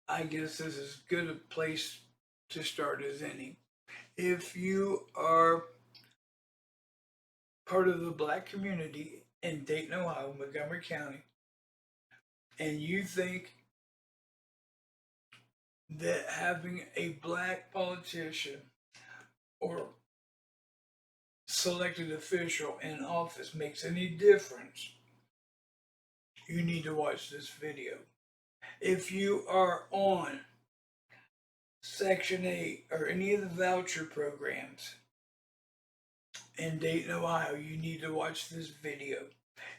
I guess this is as good a place to start as any. If you are part of the black community in Dayton, Ohio, Montgomery County, and you think that having a black politician or selected official in office makes any difference, you need to watch this video. If you are on Section 8 or any of the voucher programs in Dayton, Ohio, you need to watch this video.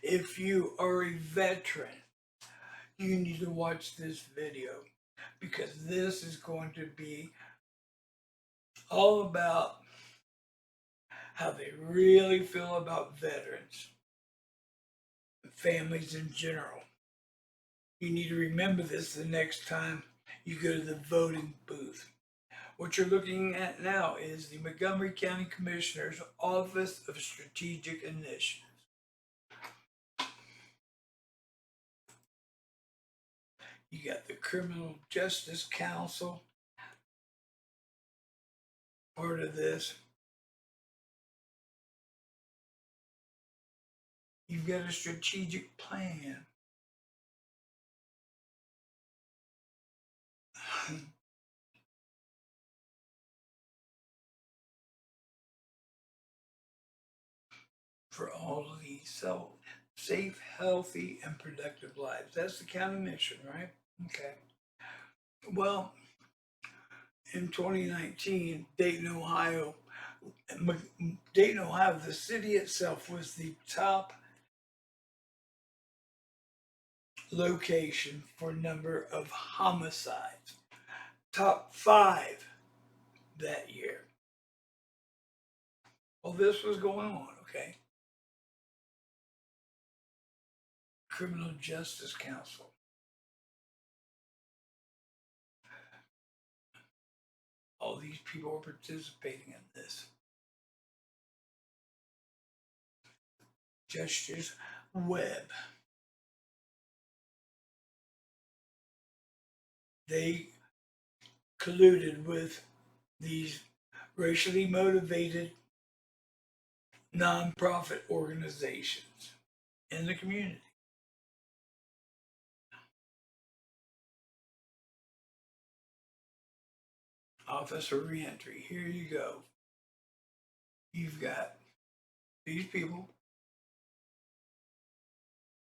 If you are a veteran, you need to watch this video because this is going to be all about how they really feel about veterans, families in general. You need to remember this the next time you go to the voting booth. What you're looking at now is the Montgomery County Commissioner's Office of Strategic Initiatives. You got the Criminal Justice Council, part of this. You've got a strategic plan. For all of these safe, healthy, and productive lives. That's the county mission, right? Okay. Well, in 2019, Dayton, Ohio, the city itself was the top location for number of homicides. Top 5 that year. Well, this was going on, okay? Criminal Justice Council. All these people are participating in this. Justice Webb. They colluded with these racially motivated nonprofit organizations in the community. Officer reentry. Here you go. You've got these people.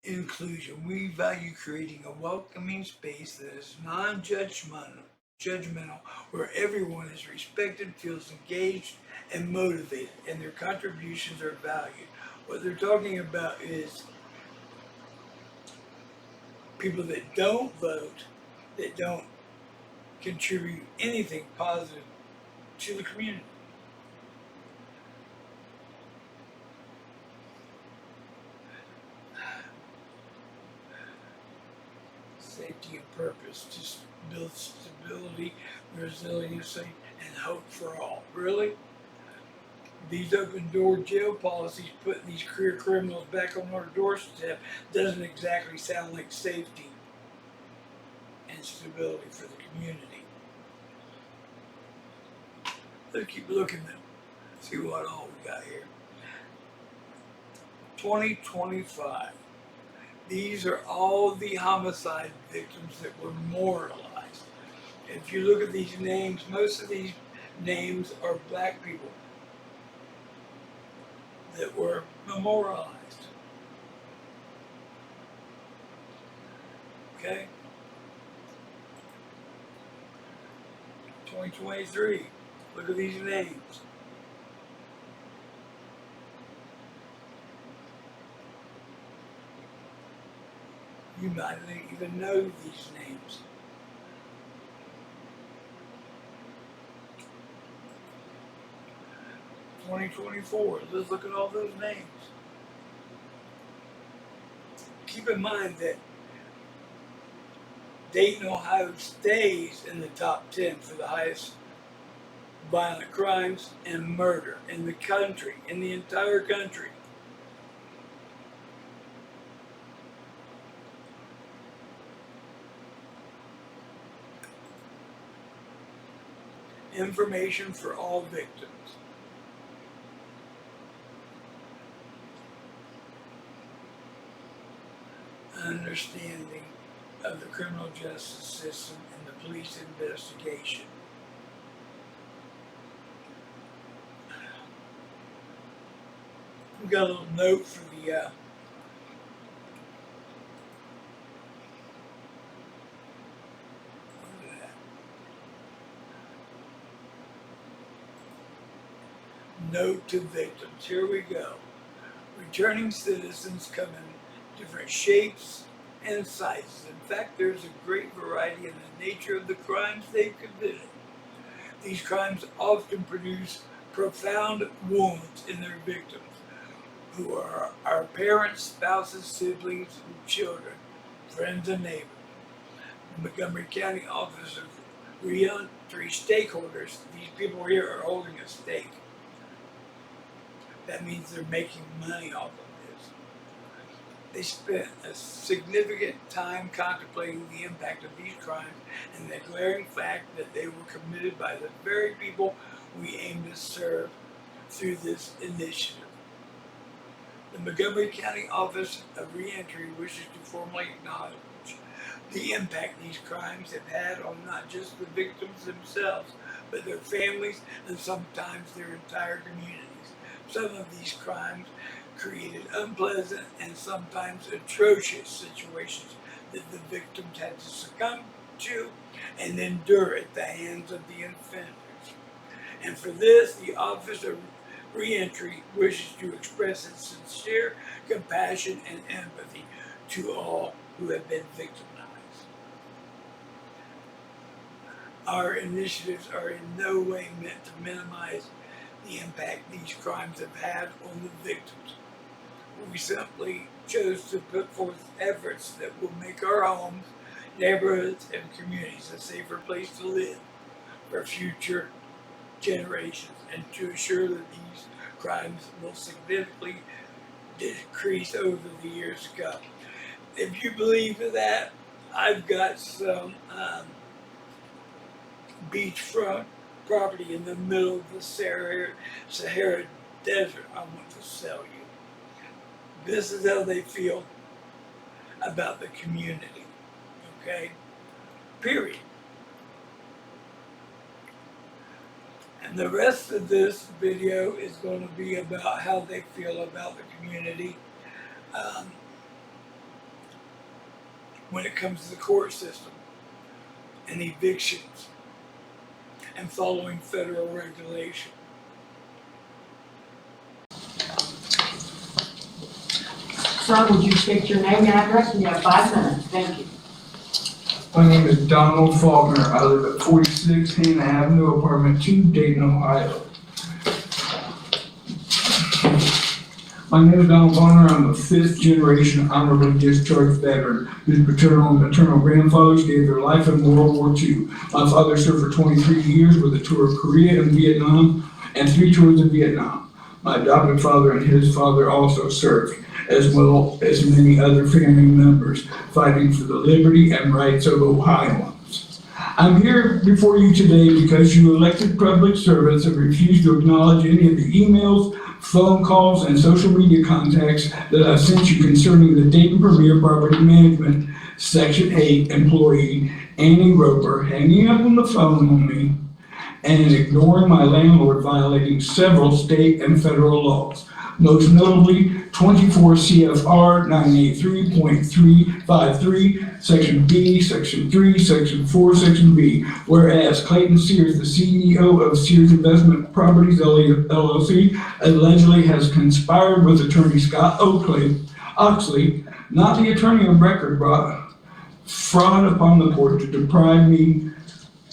Inclusion. We value creating a welcoming space that is non-judgmental, where everyone is respected, feels engaged, and motivated, and their contributions are valued. What they're talking about is people that don't vote, that don't contribute anything positive to the community. Safety and purpose, just build stability, resiliency, and hope for all. Really? These open door jail policies putting these career criminals back on our doorstep doesn't exactly sound like safety and stability for the community. Let's keep looking though. See what all we got here. 2025. These are all the homicide victims that were memorialized. If you look at these names, most of these names are black people that were memorialized. Okay? 2023. Look at these names. You might not even know these names. (2024). Let's look at all those names. Keep in mind that Dayton, Ohio stays in the top 10 for the highest violent crimes and murder in the country, in the entire country. information for all victims. Understanding of the criminal justice system and the police investigation. We got a little note for the note to victims. Here we go. Returning citizens come in different shapes and sizes. In fact, there's a great variety in the nature of the crimes they've committed. These crimes often produce profound wounds in their victims, who are our parents, spouses, siblings, and children, friends, and neighbors. The Montgomery County Office of Reentry stakeholders, these people here are holding a stake. That means they're making money off of this. They spent a significant time contemplating the impact of these crimes and the glaring fact that they were committed by the very people we aim to serve through this initiative. The Montgomery County Office of Reentry wishes to formally acknowledge the impact these crimes have had on not just the victims themselves, but their families and sometimes their entire communities. Some of these crimes created unpleasant and sometimes atrocious situations that the victims had to succumb to and endure at the hands of the offenders. And for this, the Office of Reentry wishes to express its sincere compassion and empathy to all who have been victimized. Our initiatives are in no way meant to minimize the impact these crimes have had on the victims. We simply chose to put forth efforts that will make our homes, neighborhoods, and communities a safer place to live for future generations, and to assure that these crimes will significantly decrease over the years to come. If you believe that, I've got some beachfront property in the middle of the Sahara Desert I want to sell you. This is how they feel about the community, okay? Period. And the rest of this video is going to be about how they feel about the community when it comes to the court system and evictions and following federal regulation. Sir, would you state your name and address? You have 5 minutes. Thank you. My name is Donald Faulkner. I live at 46 Hannah Avenue, Apartment 2, Dayton, Ohio. My name is Donald Faulkner. I'm a 5th generation honorably discharged veteran whose paternal and maternal grandfathers gave their life in World War II. My father served for 23 years with a tour of Korea and Vietnam and 3 tours of Vietnam. My adopted father and his father also served, as well as many other family members, fighting for the liberty and rights of Ohioans. I'm here before you today because you elected public servants have refused to acknowledge any of the emails, phone calls, and social media contacts that I've sent you concerning the Dayton Premier Property Management Section 8 employee, Annie Roper, hanging up on the phone on me and ignoring my landlord, violating several state and federal laws, most notably 24 CFR 983.353, Section B, Section 3, Section 4, Section B, whereas Clayton Sears, the CEO of Sears Investment Properties LLC, allegedly has conspired with attorney Scott Oxley, not the attorney of record, brought fraud upon the court to deprive me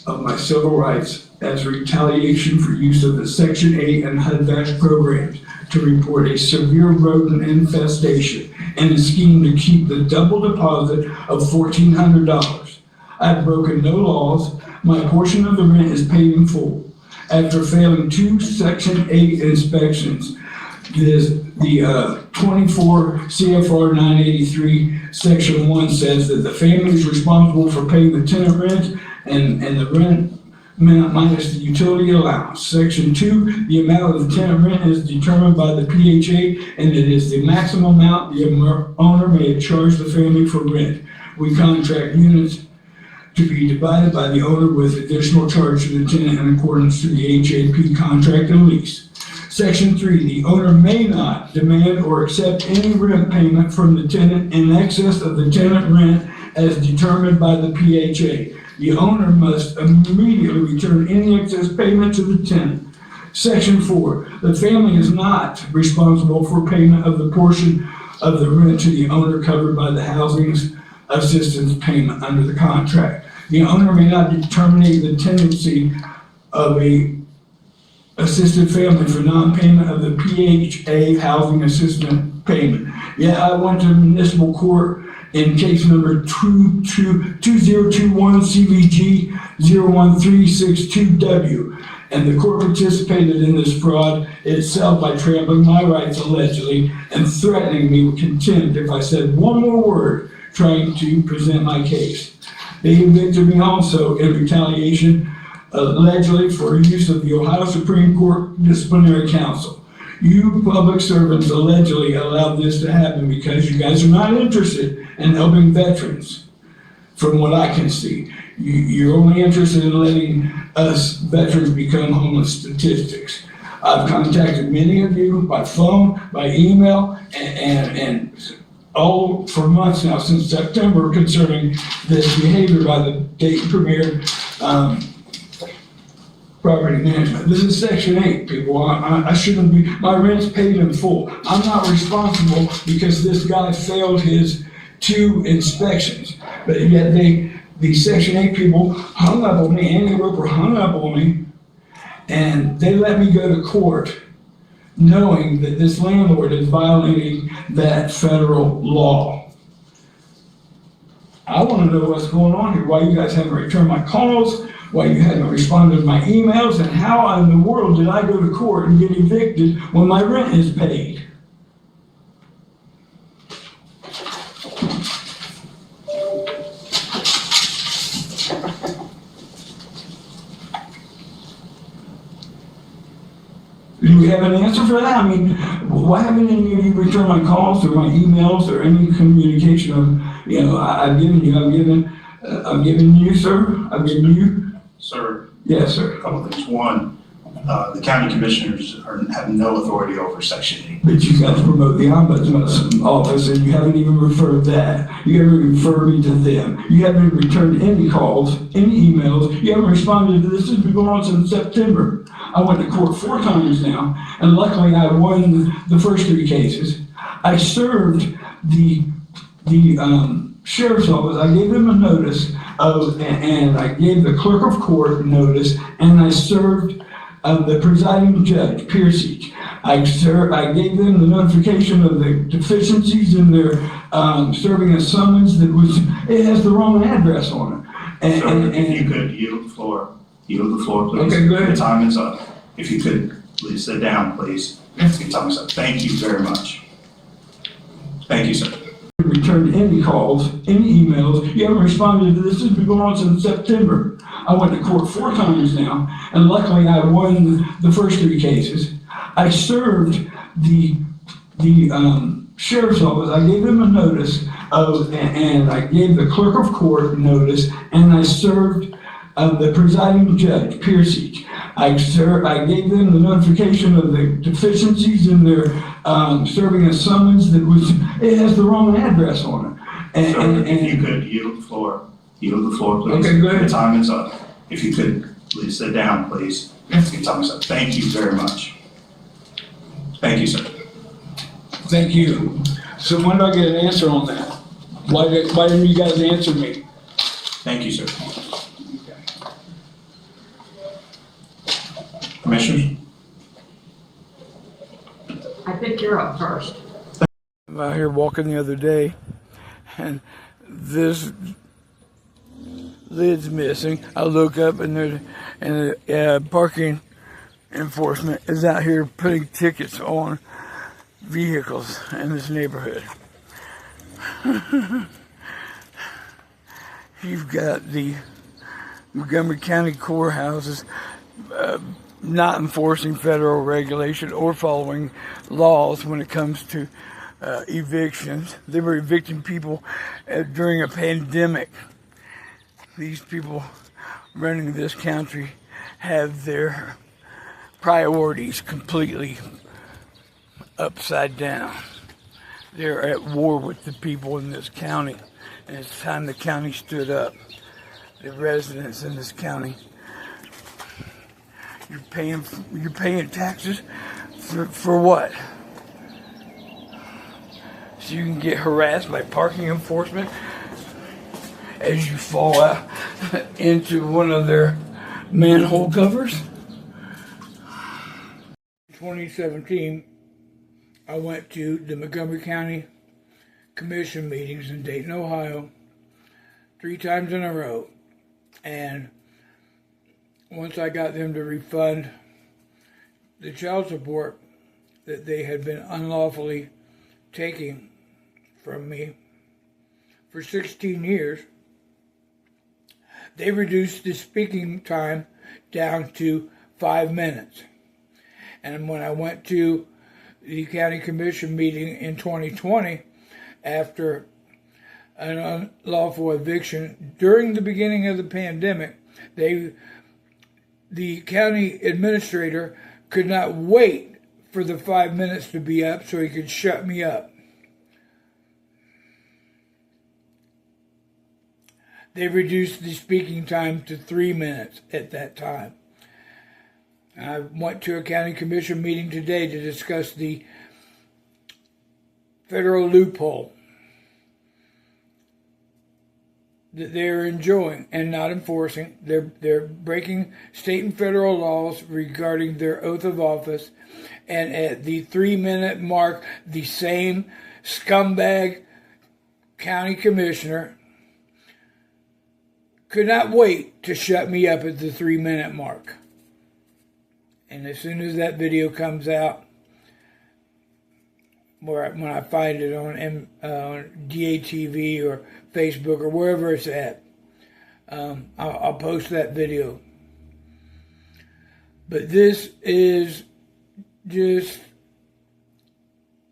of my civil rights as retaliation for use of the Section 8 and HUD-VASH programs to report a severe rodent infestation and a scheme to keep the double deposit of $1,400. I've broken no laws. My portion of the rent is paid in full. After failing 2 Section 8 inspections, the 24 CFR 983 Section 1 says that the family is responsible for paying the tenant rent, and the rent minus the utility allowance. Section 2, the amount of the tenant rent is determined by the PHA, and it is the maximum amount the owner may charge the family for rent. We contract units to be divided by the owner with additional charge to the tenant in accordance to the HAP contract and lease. Section 3, the owner may not demand or accept any rent payment from the tenant in excess of the tenant rent as determined by the PHA. The owner must immediately return any excess payment to the tenant. Section 4, the family is not responsible for payment of the portion of the rent to the owner covered by the housing assistance payment under the contract. The owner may not terminate the tenancy of a assisted family for non-payment of the PHA housing assistance payment. Yeah, I went to municipal court in case number 2021 CVG 01362W. And the court participated in this fraud itself by trampling my rights allegedly and threatening me with contempt if I said one more word trying to present my case. They evicted me also in retaliation allegedly for use of the Ohio Supreme Court Disciplinary Council. You public servants allegedly allowed this to happen because you guys are not interested in helping veterans, from what I can see. You're only interested in letting us veterans become homeless statistics. I've contacted many of you by phone, by email, and all for months now since September concerning this behavior by the Dayton Premier Property Management. This is Section 8, people. I shouldn't be, my rent's paid in full. I'm not responsible because this guy failed his 2 inspections. But yet the Section 8 people hung up on me, Andy Roper hung up on me, and they let me go to court knowing that this landlord is violating that federal law. I want to know what's going on here, why you guys haven't returned my calls, why you haven't responded to my emails, and how in the world did I go to court and get evicted when my rent is paid? Do we have an answer for that? I mean, why haven't any of you returned my calls or my emails or any communication of, I've given you, sir. I've given you. Sir, Yes, sir. a couple things. One, the county commissioners have no authority over Section 8. But you guys promote the ombudsman's office and you haven't even referred that. You haven't referred me to them. You haven't returned any calls, any emails. You haven't responded to this. This has been going on since September. I went to court 4 times now, and luckily I won the first 3 cases. I served the sheriff's office. I gave them a notice and I gave the clerk of court notice, and I served the presiding judge, Piercy. I gave them the notification of the deficiencies in their serving a summons it has the wrong address on it. Sir, if you could yield the floor. Yield the floor, please. Okay, go ahead. The time is up. If you could, please sit down, please. The time is up. Thank you very much. Thank you, sir. Returned any calls, any emails. You haven't responded to this. This has been going on since September. I went to court 4 times now, and luckily I won the first 3 cases. I served the sheriff's office. I gave them a notice and I gave the clerk of court notice, and I served the presiding judge, Piercy. I gave them the notification of the deficiencies in their serving a summons it has the wrong address on it. Sir, if you could yield the floor. Yield the floor, please. Okay, go ahead. The time is up. If you could, please sit down, please. The time is up. Thank you very much. Thank you, sir. Thank you. So when do I get an answer on that? Why didn't you guys answer me? Thank you, sir. Commissioners? I think you're up first. I'm out here walking the other day, and this lid's missing. I look up, and the parking enforcement is out here putting tickets on vehicles in this neighborhood. You've got the Montgomery County courthouses not enforcing federal regulation or following laws when it comes to evictions. They were evicting people during a pandemic. These people running this country have their priorities completely upside down. They're at war with the people in this county, and it's time the county stood up. The residents in this county, you're paying taxes for what? So you can get harassed by parking enforcement as you fall out into one of their manhole covers. In 2017, I went to the Montgomery County Commission meetings in Dayton, Ohio, 3 times in a row. And once I got them to refund the child support that they had been unlawfully taking from me for 16 years, they reduced the speaking time down to 5 minutes. And when I went to the county commission meeting in 2020, after an unlawful eviction during the beginning of the pandemic, the county administrator could not wait for the 5 minutes to be up so he could shut me up. They reduced the speaking time to 3 minutes at that time. I went to a county commission meeting today to discuss the federal loophole that they're enjoying and not enforcing. They're breaking state and federal laws regarding their oath of office. And at the 3-minute mark, the same scumbag county commissioner could not wait to shut me up at the 3-minute mark. And as soon as that video comes out, when I find it on DATV or Facebook or wherever it's at, I'll post that video. But this is just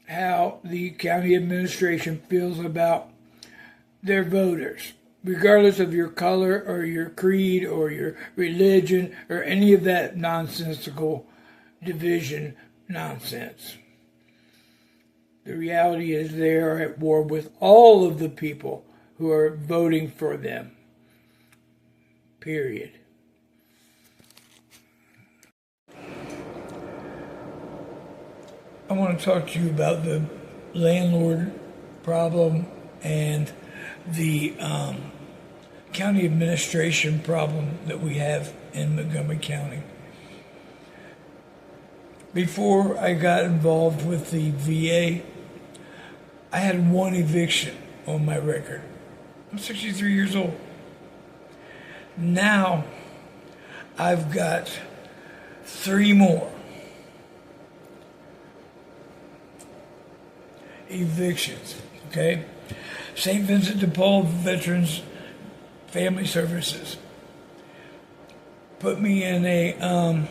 how the county administration feels about their voters, regardless of your color or your creed or your religion or any of that nonsensical division nonsense. The reality is they are at war with all of the people who are voting for them. Period. I want to talk to you about the landlord problem and the county administration problem that we have in Montgomery County. Before I got involved with the VA, I had 1 eviction on my record. I'm 63 years old. Now I've got 3 more evictions, okay? St. Vincent de Paul Veterans Family Services put me in a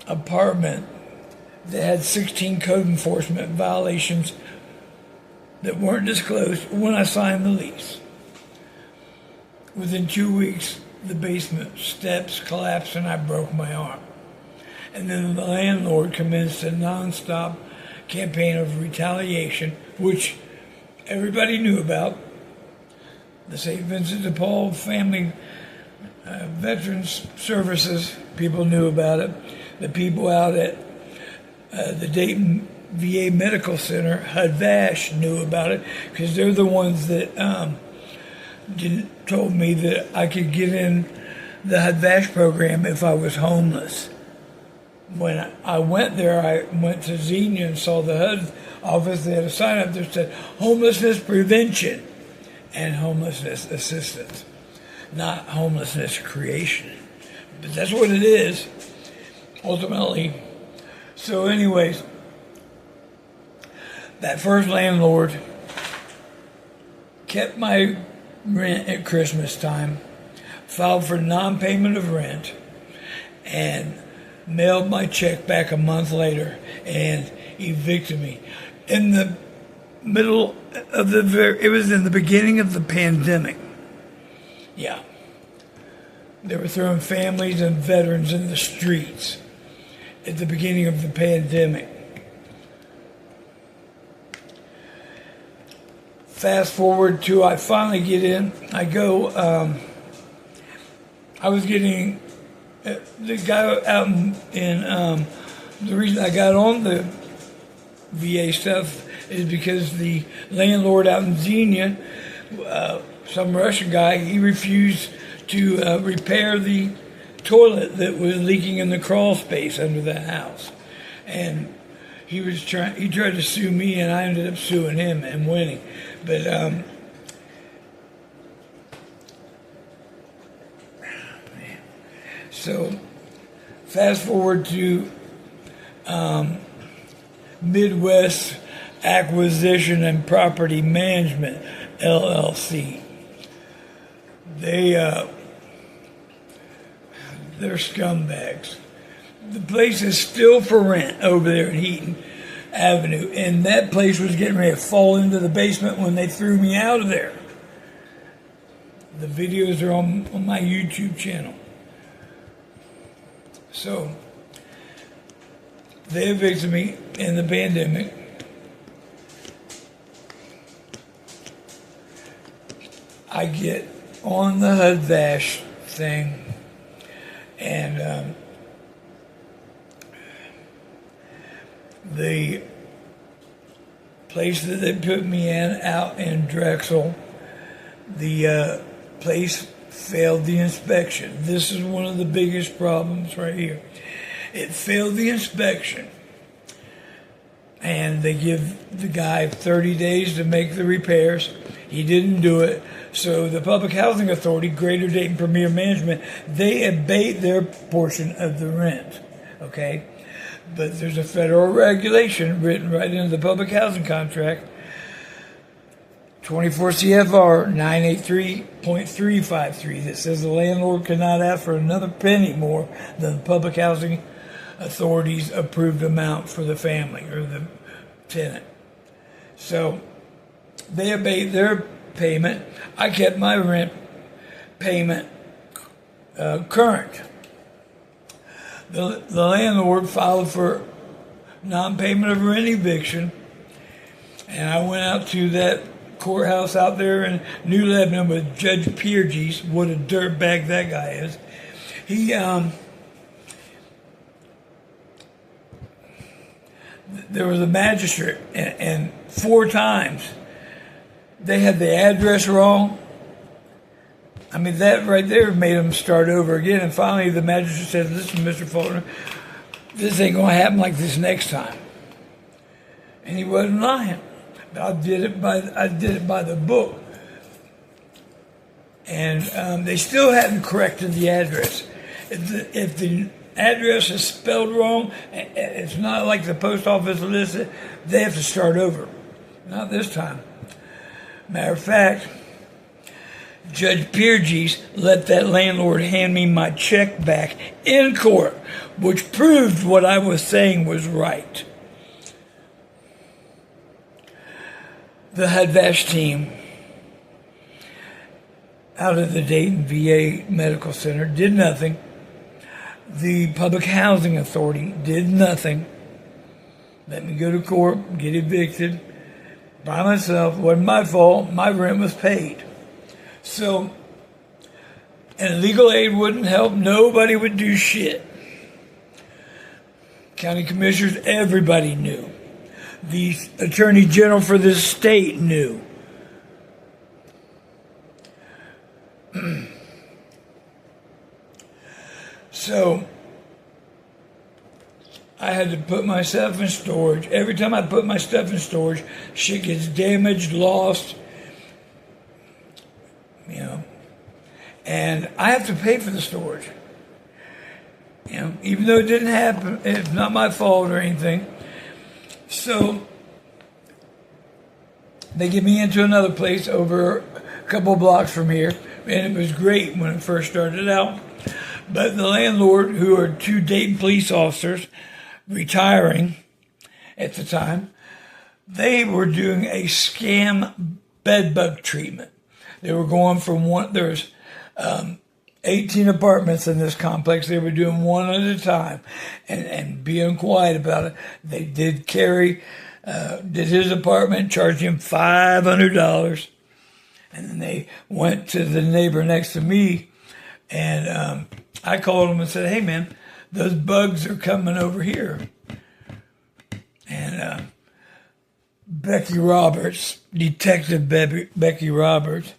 apartment that had 16 code enforcement violations that weren't disclosed when I signed the lease. Within 2 weeks, the basement steps collapsed and I broke my arm. And then the landlord commenced a nonstop campaign of retaliation, which everybody knew about. The St. Vincent de Paul Family Veterans Services, people knew about it. The people out at the Dayton VA Medical Center, HUD-VASH, knew about it because they're the ones that told me that I could get in the HUD-VASH program if I was homeless. When I went there, I went to Xenia and saw the HUD office. They had a sign up there that said homelessness prevention and homelessness assistance, not homelessness creation. But that's what it is, ultimately. So anyways, that first landlord kept my rent at Christmas time, filed for non-payment of rent, and mailed my check back a month later and evicted me. In the middle of it was in the beginning of the pandemic. Yeah. They were throwing families and veterans in the streets at the beginning of the pandemic. Fast forward to I finally get in. I go, I was getting, the guy out in the reason I got on the VA stuff is because the landlord out in Xenia, some Russian guy, he refused to repair the toilet that was leaking in the crawl space under the house. And he tried to sue me, and I ended up suing him and winning. But so fast forward to Midwest Acquisition and Property Management, LLC. They're scumbags. The place is still for rent over there in Heaton Avenue, and that place was getting ready to fall into the basement when they threw me out of there. The videos are on my YouTube channel. So, they evicted me in the pandemic. I get on the HUD-VASH thing, and the place that they put me in out in Drexel, the place failed the inspection. This is one of the biggest problems right here. It failed the inspection, and they give the guy 30 days to make the repairs. He didn't do it. So the Public Housing Authority, Greater Dayton Premier Management, they abate their portion of the rent, okay? But there's a federal regulation written right into the public housing contract, 24 CFR 983.353, that says the landlord cannot ask for another penny more than the Public Housing Authority's approved amount for the family or the tenant. So they abate their payment. I kept my rent payment current. The landlord filed for non-payment of rent eviction, and I went out to that courthouse out there in New Lebanon with Judge Pierges. What a dirtbag that guy is. He there was a magistrate, and 4 times they had the address wrong. I mean, that right there made them start over again. And finally, the magistrate said, "Listen, Mr. Faulkner, this ain't going to happen like this next time." And he wasn't lying. I did it by the book. And they still hadn't corrected the address. If the address is spelled wrong, it's not like the post office listed, they have to start over. Not this time. Matter of fact, Judge Pierges let that landlord hand me my check back in court, which proved what I was saying was right. The HUD-VASH team out of the Dayton VA Medical Center did nothing. The Public Housing Authority did nothing. Let me go to court, get evicted by myself. It wasn't my fault. My rent was paid. So, and legal aid wouldn't help. Nobody would do shit. County commissioners, everybody knew. The attorney general for this state knew. So, I had to put my stuff in storage. Every time I put my stuff in storage, shit gets damaged, lost, you know. And I have to pay for the storage. You know, even though it didn't happen, it's not my fault or anything. So they get me into another place over couple blocks from here, and it was great when it first started out. But the landlord, who are two Dayton police officers, retiring at the time, they were doing a scam bed bug treatment. They were going from there's 18 apartments in this complex. They were doing one at a time and being quiet about it. They did did his apartment, charged him $500. And then they went to the neighbor next to me, and I called him and said, hey man, those bugs are coming over here. And Becky Roberts, Detective Becky Roberts,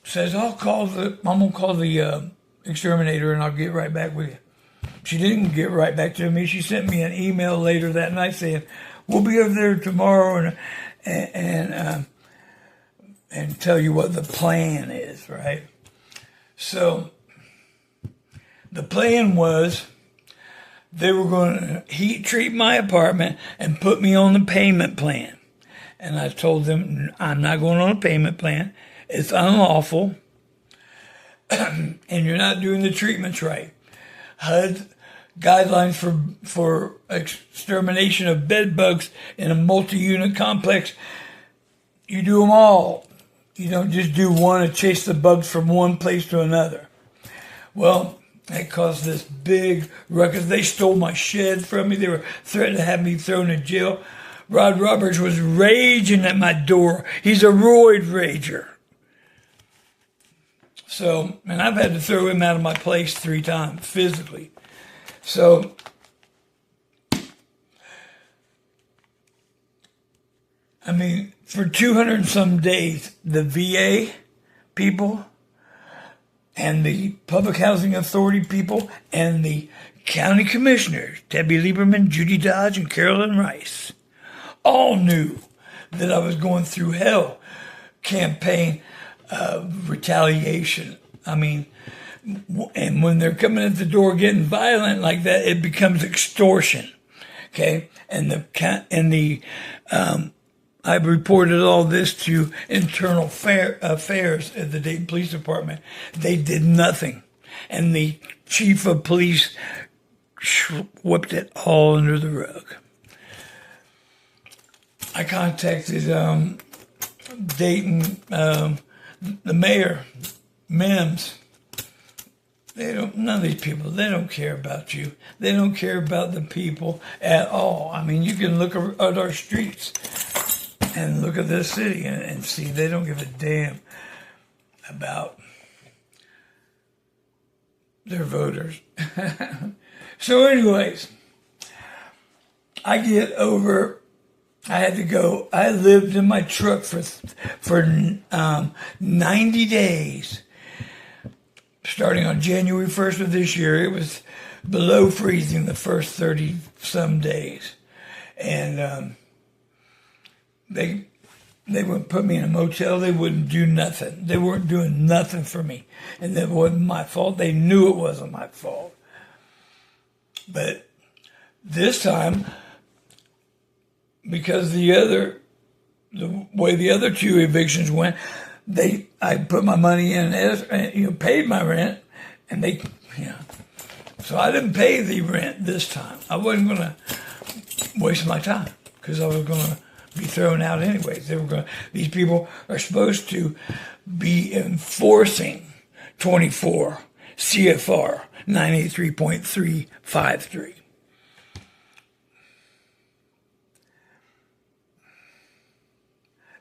says, I'm gonna call the exterminator and I'll get right back with you. She didn't get right back to me. She sent me an email later that night saying, we'll be over there tomorrow and tell you what the plan is, right? So the plan was they were going to heat treat my apartment and put me on the payment plan. And I told them, I'm not going on a payment plan. It's unlawful. And you're not doing the treatments right. HUD guidelines for extermination of bed bugs in a multi-unit complex, you do them all. You don't just do one and chase the bugs from one place to another. Well, that caused this big ruckus. They stole my shed from me. They were threatening to have me thrown in jail. Rod Roberts was raging at my door. He's a roid rager. So, and I've had to throw him out of my place 3 times, physically. So, I mean, for 200 and some days, the VA people and the Public Housing Authority people and the county commissioners, Debbie Lieberman, Judy Dodge, and Carolyn Rice, all knew that I was going through hell campaign retaliation. I mean, and when they're coming at the door getting violent like that, it becomes extortion. Okay, I've reported all this to internal affairs at the Dayton Police Department. They did nothing, and the chief of police swept it all under the rug. I contacted Dayton, the mayor, Mims. None of these people, they don't care about you. They don't care about the people at all. I mean, you can look at our streets and look at this city and see they don't give a damn about their voters. So anyways, I lived in my truck for 90 days. Starting on January 1st of this year, it was below freezing the first 30 some days. And they wouldn't put me in a motel. They wouldn't do nothing. They weren't doing nothing for me. And that wasn't my fault. They knew it wasn't my fault. But this time, because the way the other 2 evictions went, I put my money in and paid my rent, and so I didn't pay the rent this time. I wasn't going to waste my time because I was going to be thrown out anyways. These people are supposed to be enforcing 24 CFR 983.353.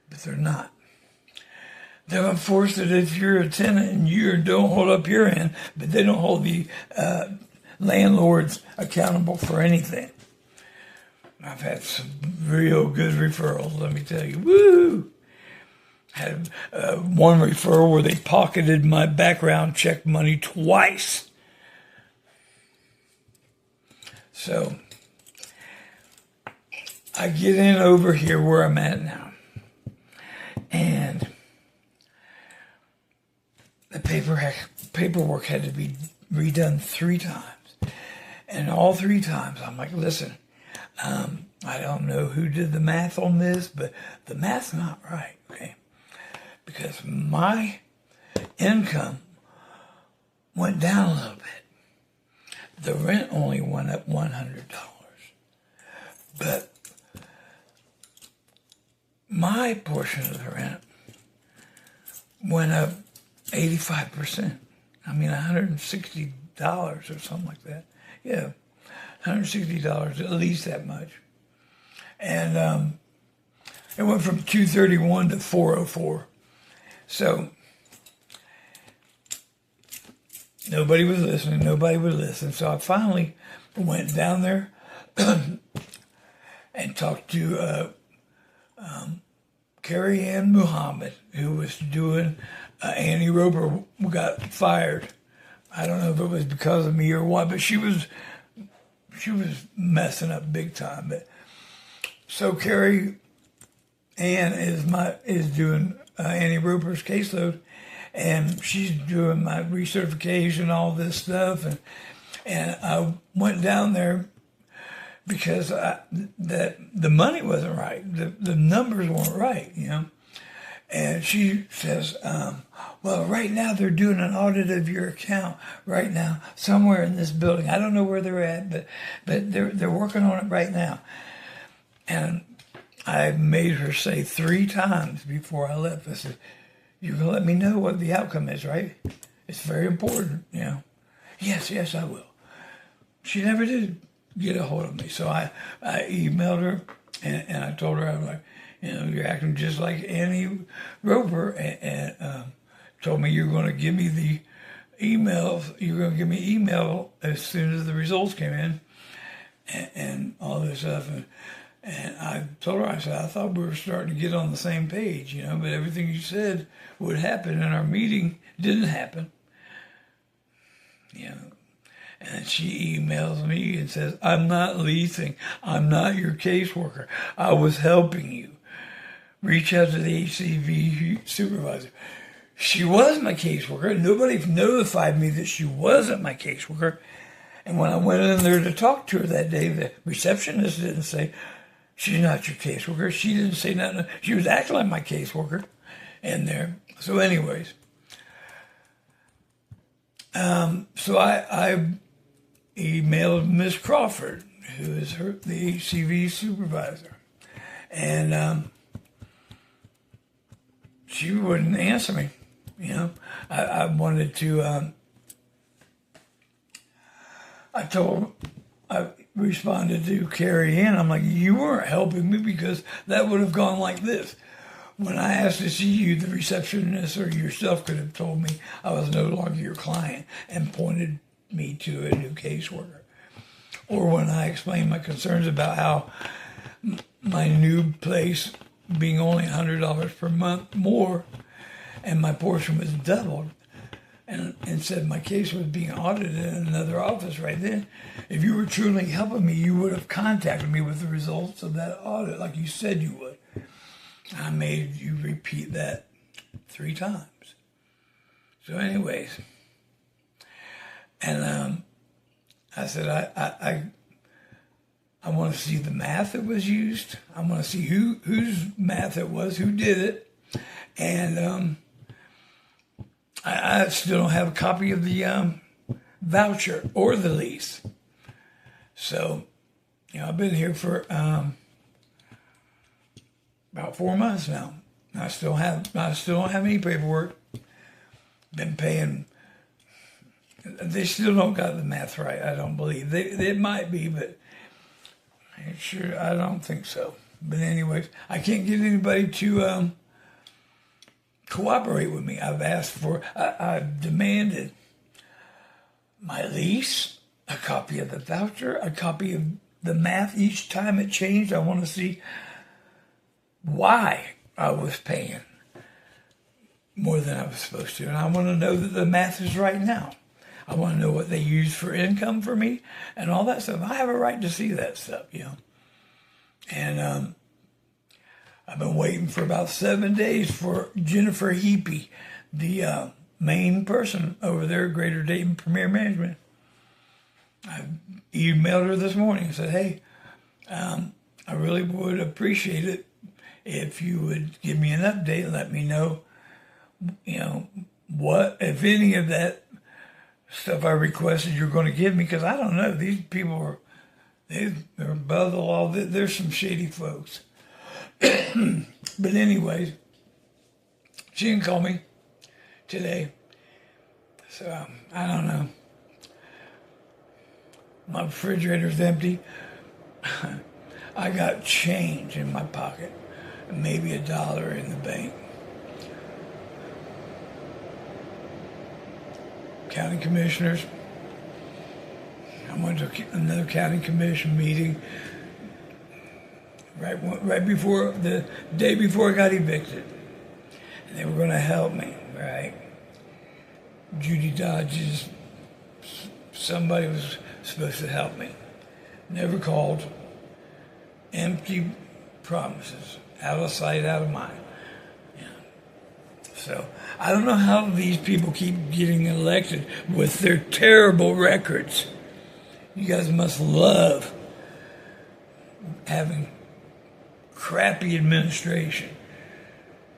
But they're not. They've enforced it if you're a tenant and you don't hold up your end, but they don't hold the landlords accountable for anything. I've had some real good referrals, let me tell you. Woo! Had one referral where they pocketed my background check money twice. So I get in over here where I'm at now, and the paperwork had to be redone 3 times. And all 3 times, I'm like, listen, I don't know who did the math on this, but the math's not right, okay? because my income went down a little bit. The rent only went up $100. But my portion of the rent went up 85%. I mean, $160 or something like that. Yeah, $160, at least that much. And it went from 231 to 404. So nobody was listening. Nobody would listen. So I finally went down there and talked to Carrie Ann Muhammad, who was doing Annie Roper got fired. I don't know if it was because of me or what, but she was messing up big time. But so Carrie Ann is doing Annie Roper's caseload, and she's doing my recertification, all this stuff, and I went down there because that the money wasn't right, the numbers weren't right, you know. And she says, well, right now they're doing an audit of your account right now somewhere in this building. I don't know where they're at, but they're working on it right now. And I made her say 3 times before I left. I said, "You're gonna let me know what the outcome is, right? It's very important, you know." Yes, I will. She never did get a hold of me, so I emailed her and I told her, I was like, you know, you're acting just like Annie Roper, and told me you're going to give me the emails. You're going to give me email as soon as the results came in, and all this stuff. And I told her, I said, I thought we were starting to get on the same page, you know, but everything you said would happen in our meeting didn't happen. You know. And she emails me and says, "I'm not leasing. I'm not your caseworker. I was helping you. Reach out to the HCV supervisor." She was my caseworker. Nobody notified me that she wasn't my caseworker. And when I went in there to talk to her that day, the receptionist didn't say, "She's not your caseworker." She didn't say nothing. She was acting like my caseworker in there. So anyways, so I emailed Miss Crawford, who is the HCV supervisor, and she wouldn't answer me. You know, I wanted to. I responded to Carrie Ann. I'm like, "You weren't helping me because that would have gone like this." When I asked to see you, the receptionist or yourself could have told me I was no longer your client and pointed me to a new caseworker. Or when I explained my concerns about how my new place being only $100 per month more and my portion was doubled, and said my case was being audited in another office right then. If you were truly helping me, you would have contacted me with the results of that audit like you said you would. I made you repeat that 3 times. So anyways, and I said, I want to see the math that was used. I want to see whose math it was, who did it. And I still don't have a copy of the voucher or the lease. So, you know, I've been here for about 4 months now. I still don't have any paperwork. Been paying. They still don't got the math right. I don't believe it might be, but I don't think so. But anyways, I can't get anybody to cooperate with me. I've asked for. I've demanded my lease, a copy of the voucher, a copy of the math each time it changed. I want to see why I was paying more than I was supposed to. And I want to know that the math is right now. I want to know what they use for income for me and all that stuff. I have a right to see that stuff, you know. And I've been waiting for about 7 days for Jennifer Heapy, the main person over there at Greater Dayton Premier Management. I emailed her this morning and said, "Hey, I really would appreciate it if you would give me an update and let me know you know, what, if any of that stuff I requested you're going to give me, because I don't know. These people are, they're above the law. There's some shady folks. But anyways, she didn't call me today. So, I don't know. My refrigerator's empty. I got change in my pocket. Maybe $1 in the bank. County commissioners. I went to another county commission meeting right before the day before I got evicted, and they were going to help me. Right, Judy Dodge's somebody was supposed to help me. Never called. Empty promises, out of sight, out of mind. So I don't know how these people keep getting elected with their terrible records. You guys must love having crappy administration,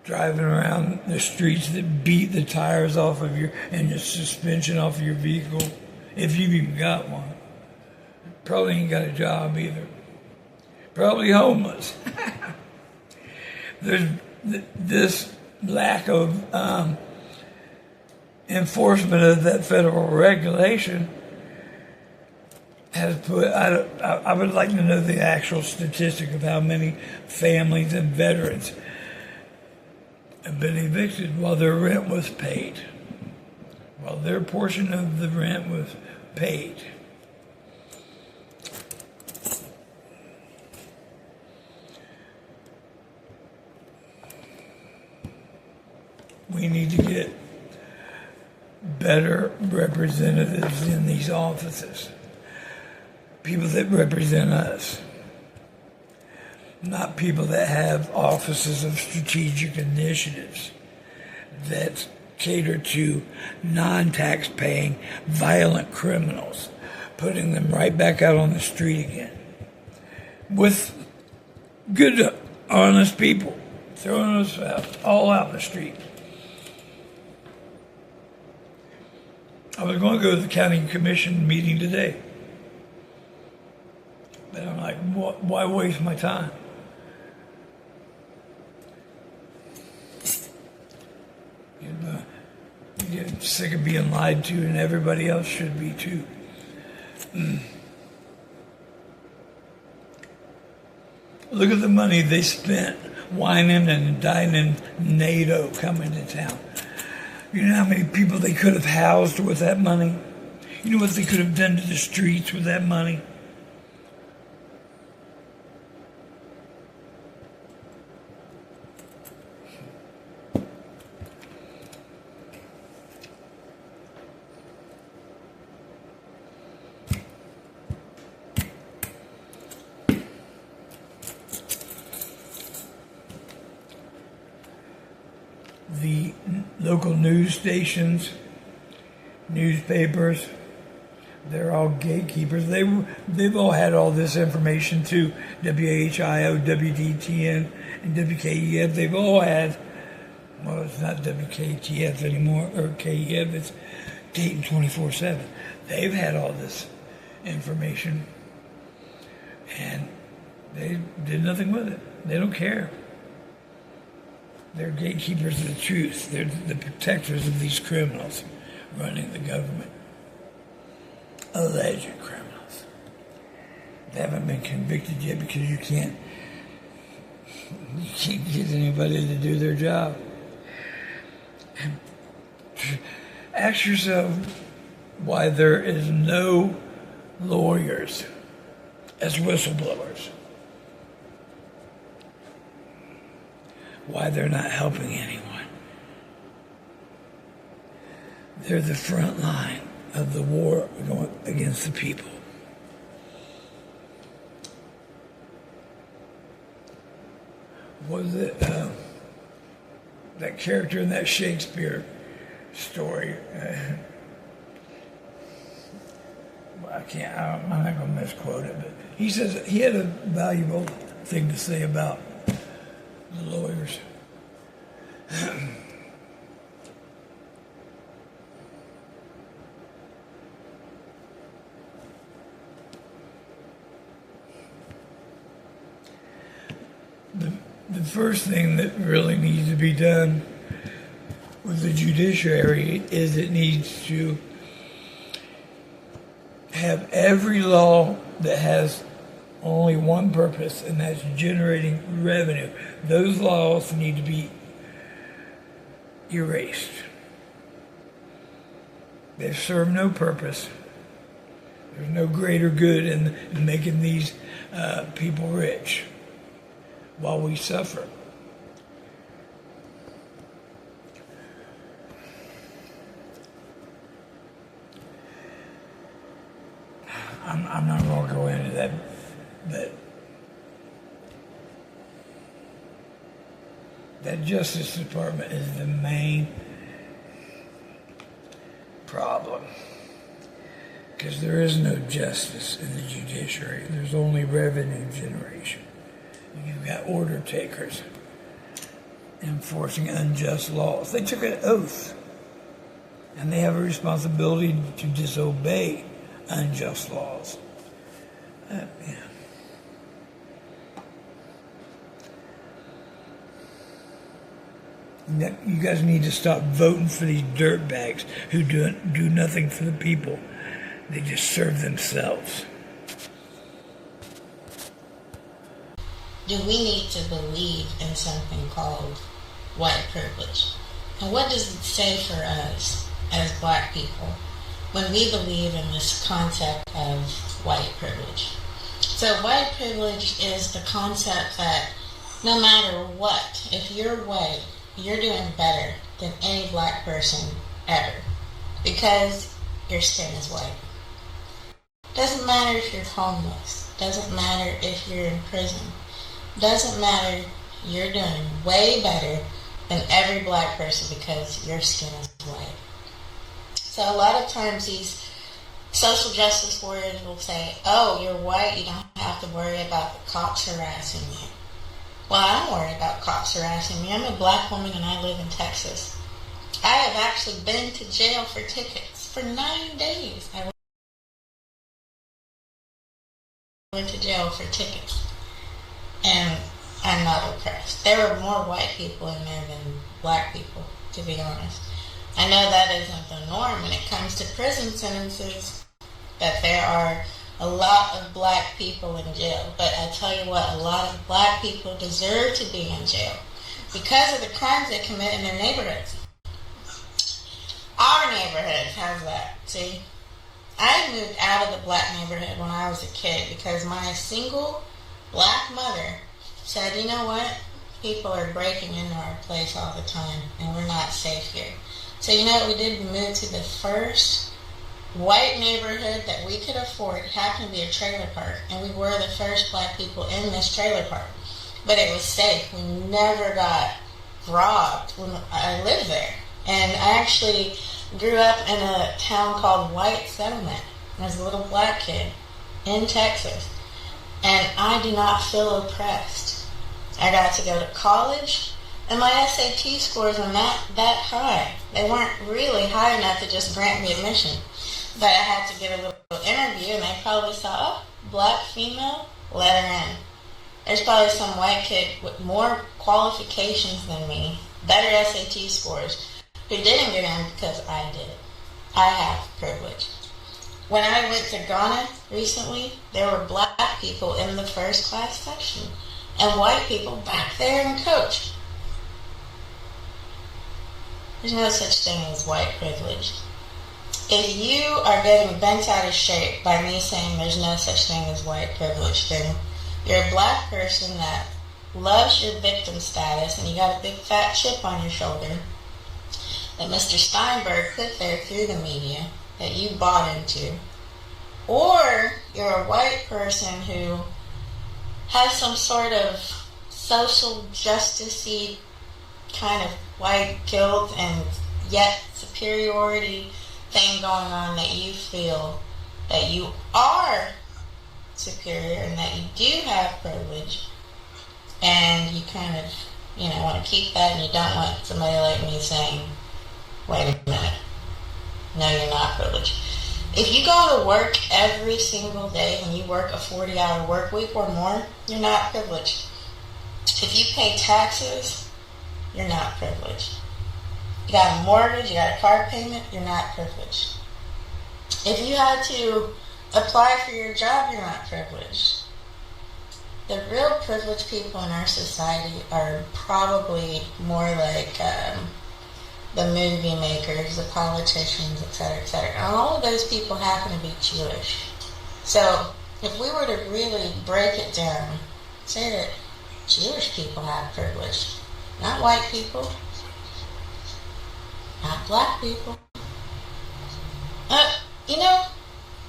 driving around the streets that beat the tires off of your and the suspension off of your vehicle, if you've even got one. Probably ain't got a job either. Probably homeless. There's this lack of enforcement of that federal regulation has put, I would like to know the actual statistic of how many families and veterans have been evicted while their rent was paid, while their portion of the rent was paid. We need to get better representatives in these offices. People that represent us. Not people that have offices of strategic initiatives that cater to non-tax paying violent criminals, putting them right back out on the street again. With good, honest people, throwing us all out in the street. I was going to go to the county commission meeting today. But I'm like, why waste my time? You get sick of being lied to, and everybody else should be too. Look at the money they spent whining and dining NATO coming to town. You know how many people they could have housed with that money? You know what they could have done to the streets with that money? The local news stations, newspapers, they're all gatekeepers. They've all had all this information too. WHIO, WDTN, and WKEF. They've all had, well, it's not WKTF anymore, or KEF, it's Dayton 24/7. They've had all this information, and they did nothing with it. They don't care. They're gatekeepers of the truth. They're the protectors of these criminals running the government. Alleged criminals. They haven't been convicted yet because you can't get anybody to do their job. And ask yourself why there is no lawyers as whistleblowers. Why they're not helping anyone. They're the front line of the war against the people. Was it that character in that Shakespeare story? I'm not going to misquote it, but he says he had a valuable thing to say about the lawyers. The first thing that really needs to be done with the judiciary is it needs to have every law that has only one purpose, and that's generating revenue. Those laws need to be erased. They serve no purpose. There's no greater good in making these people rich while we suffer. I'm not going to go into that, but that Justice Department is the main problem. Because there is no justice in the judiciary. There's only revenue generation. You've got order takers enforcing unjust laws. They took an oath, and they have a responsibility to disobey unjust laws. Yeah. You guys need to stop voting for these dirtbags who do nothing for the people. They just serve themselves. Do we need to believe in something called white privilege? And what does it say for us as black people when we believe in this concept of white privilege? So white privilege is the concept that no matter what, if you're white, you're doing better than any black person ever because your skin is white. Doesn't matter if you're homeless. Doesn't matter if you're in prison. Doesn't matter, you're doing way better than every black person because your skin is white. So a lot of times these social justice warriors will say, oh, you're white, you don't have to worry about the cops harassing you. Well, I'm worried about cops harassing me. I'm a black woman and I live in Texas. I have actually been to jail for tickets for 9 days. I went to jail for tickets. And I'm not oppressed. There were more white people in there than black people, to be honest. I know that isn't the norm when it comes to prison sentences, that there are a lot of black people in jail. But I tell you what, a lot of black people deserve to be in jail because of the crimes they commit in their neighborhoods. Our neighborhood has that, see? I moved out of the black neighborhood when I was a kid because my single black mother said, you know what? People are breaking into our place all the time and we're not safe here. So you know what we did? We moved to the first white neighborhood that we could afford. It happened to be a trailer park, and we were the first black people in this trailer park. But it was safe. We never got robbed when I lived there. And I actually grew up in a town called White Settlement as a little black kid in Texas. And I do not feel oppressed. I got to go to college, and my SAT scores were not that high. They weren't really high enough to just grant me admission. But I had to give a little interview, and they probably saw, oh, black female, let her in. There's probably some white kid with more qualifications than me, better SAT scores, who didn't get in because I did. I have privilege. When I went to Ghana recently, there were black people in the first class section and white people back there in coach. There's no such thing as white privilege. If you are getting bent out of shape by me saying there's no such thing as white privilege, then you're a black person that loves your victim status and you got a big fat chip on your shoulder that Mr. Steinberg put there through the media that you bought into. Or you're a white person who has some sort of social justice-y kind of white guilt and yet superiority thing going on, that you feel that you are superior and that you do have privilege, and you kind of, want to keep that, and you don't want somebody like me saying, wait a minute, no, you're not privileged. If you go to work every single day and you work a 40-hour work week or more, you're not privileged. If you pay taxes, you're not privileged. You got a mortgage, you got a car payment, you're not privileged. If you had to apply for your job, you're not privileged. The real privileged people in our society are probably more like the movie makers, the politicians, etc., etc. And all of those people happen to be Jewish. So if we were to really break it down, say that Jewish people have privilege, not white people, not black people.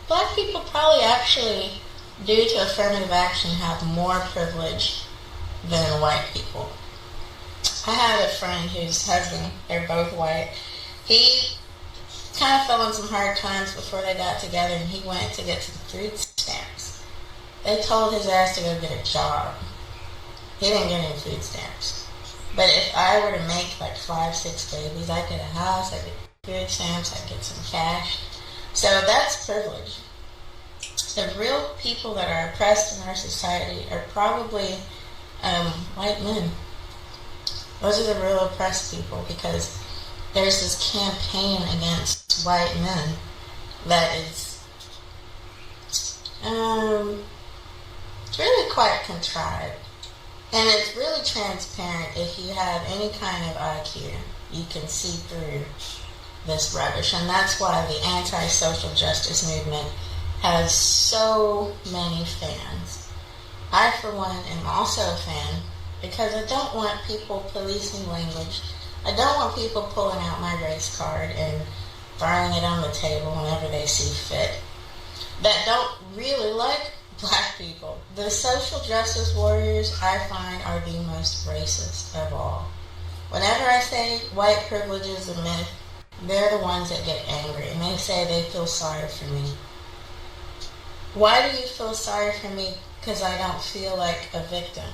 Black people probably actually, due to affirmative action, have more privilege than white people. I had a friend whose husband, they're both white, he kind of fell in some hard times before they got together, and he went to get some food stamps. They told his ass to go get a job. He didn't get any food stamps. But if I were to make like 5, 6 babies, I'd get a house, I'd get food stamps, I'd get some cash. So that's privilege. The real people that are oppressed in our society are probably white men. Those are the real oppressed people, because there's this campaign against white men that is really quite contrived. And it's really transparent. If you have any kind of IQ, you can see through this rubbish. And that's why the anti-social justice movement has so many fans. I, for one, am also a fan, because I don't want people policing language. I don't want people pulling out my race card and throwing it on the table whenever they see fit, that don't really like black people. The social justice warriors, I find, are the most racist of all. Whenever I say white privilege is a myth, they're the ones that get angry, and they say they feel sorry for me. Why do you feel sorry for me? Because I don't feel like a victim.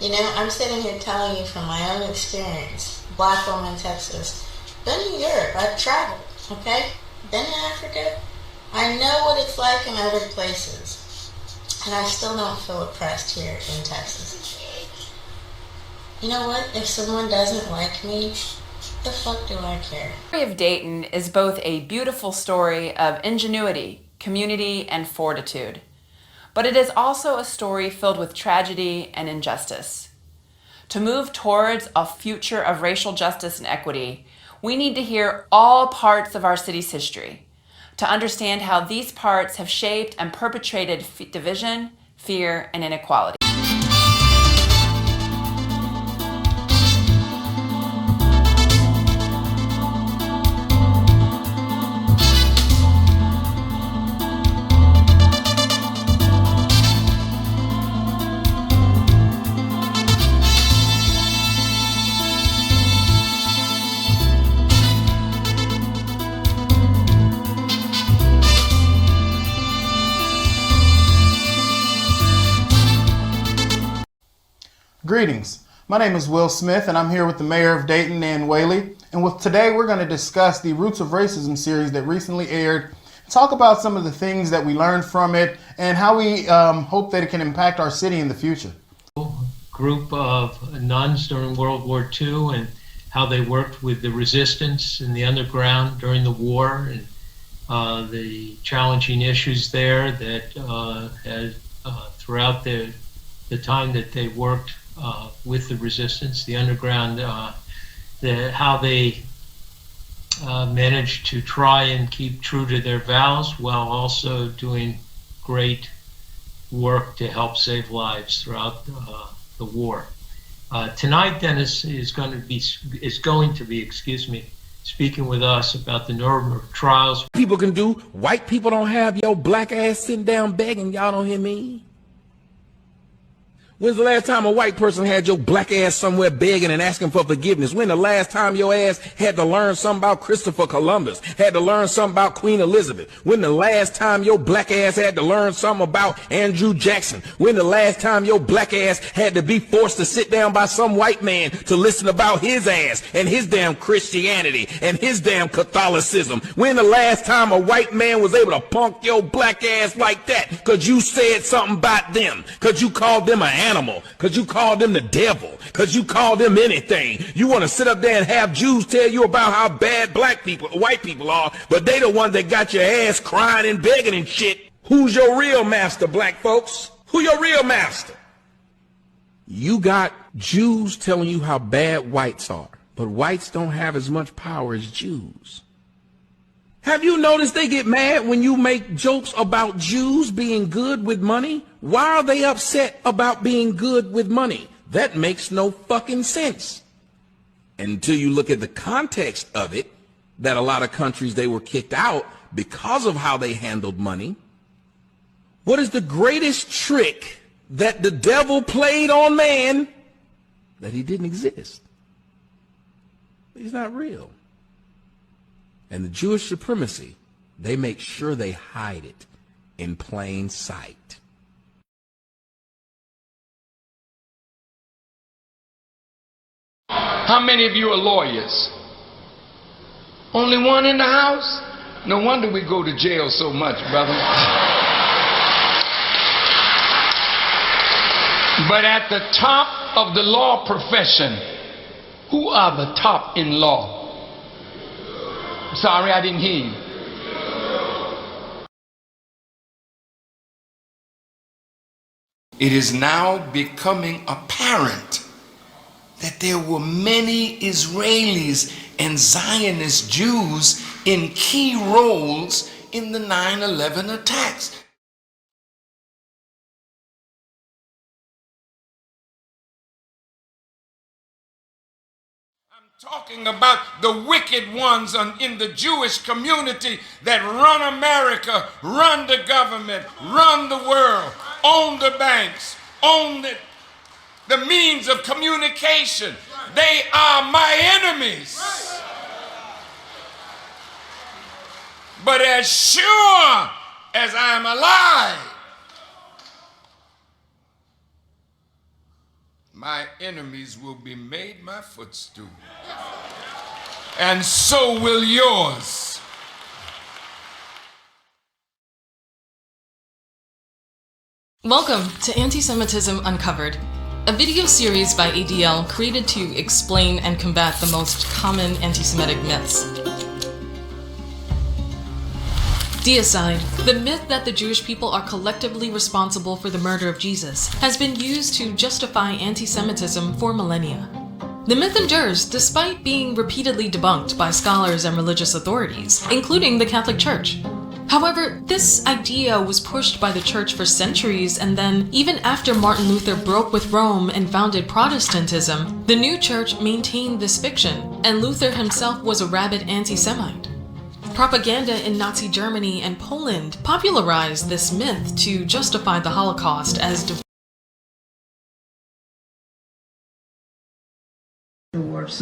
You know, I'm sitting here telling you from my own experience. Black woman in Texas. Been in Europe. I've traveled. Okay? Been in Africa. I know what it's like in other places. And I still don't feel oppressed here in Texas. You know what? If someone doesn't like me, the fuck do I care? The story of Dayton is both a beautiful story of ingenuity, community, and fortitude. But it is also a story filled with tragedy and injustice. To move towards a future of racial justice and equity, we need to hear all parts of our city's history to understand how these parts have shaped and perpetrated division, fear, and inequality. Greetings. My name is Will Smith, and I'm here with the mayor of Dayton, Nan Whaley. And today we're going to discuss the Roots of Racism series that recently aired, talk about some of the things that we learned from it, and how we hope that it can impact our city in the future. Group of nuns during World War II and how they worked with the resistance in the underground during the war, and the challenging issues there that had throughout the time that they worked with the resistance, the underground, how they managed to try and keep true to their vows while also doing great work to help save lives throughout the war. Tonight, Dennis is going to be speaking with us about the Nuremberg trials. People can do. White people don't have your black ass sitting down begging. Y'all don't hear me? When's the last time a white person had your black ass somewhere begging and asking for forgiveness? When the last time your ass had to learn something about Christopher Columbus, had to learn something about Queen Elizabeth? When the last time your black ass had to learn something about Andrew Jackson? When the last time your black ass had to be forced to sit down by some white man to listen about his ass and his damn Christianity and his damn Catholicism? When the last time a white man was able to punk your black ass like that because you said something about them, because you called them an animal, because you called them the devil, because you called them anything. You want to sit up there and have Jews tell you about how bad white people are, but they the ones that got your ass crying and begging and shit. Who's your real master, black folks? Who your real master? You got Jews telling you how bad whites are, but whites don't have as much power as Jews. Have you noticed they get mad when you make jokes about Jews being good with money? Why are they upset about being good with money? That makes no fucking sense. Until you look at the context of it, that a lot of countries, they were kicked out because of how they handled money. What is the greatest trick that the devil played on man? That he didn't exist. He's not real. And the Jewish supremacy, they make sure they hide it in plain sight. How many of you are lawyers? Only one in the house? No wonder we go to jail so much, brother. But at the top of the law profession, who are the top in law? Sorry, I didn't hear you. It is now becoming apparent that there were many Israelis and Zionist Jews in key roles in the 9/11 attacks. Talking about the wicked ones in the Jewish community that run America, run the government, run the world, own the banks, own the means of communication. They are my enemies. But as sure as I'm alive, my enemies will be made my footstool. And so will yours. Welcome to Anti-Semitism Uncovered, a video series by ADL created to explain and combat the most common anti-Semitic myths. Deicide, the myth that the Jewish people are collectively responsible for the murder of Jesus, has been used to justify anti-Semitism for millennia. The myth endures despite being repeatedly debunked by scholars and religious authorities, including the Catholic Church. However, this idea was pushed by the Church for centuries, and then, even after Martin Luther broke with Rome and founded Protestantism, the new Church maintained this fiction, and Luther himself was a rabid anti-Semite. Propaganda in Nazi Germany and Poland popularized this myth to justify the Holocaust as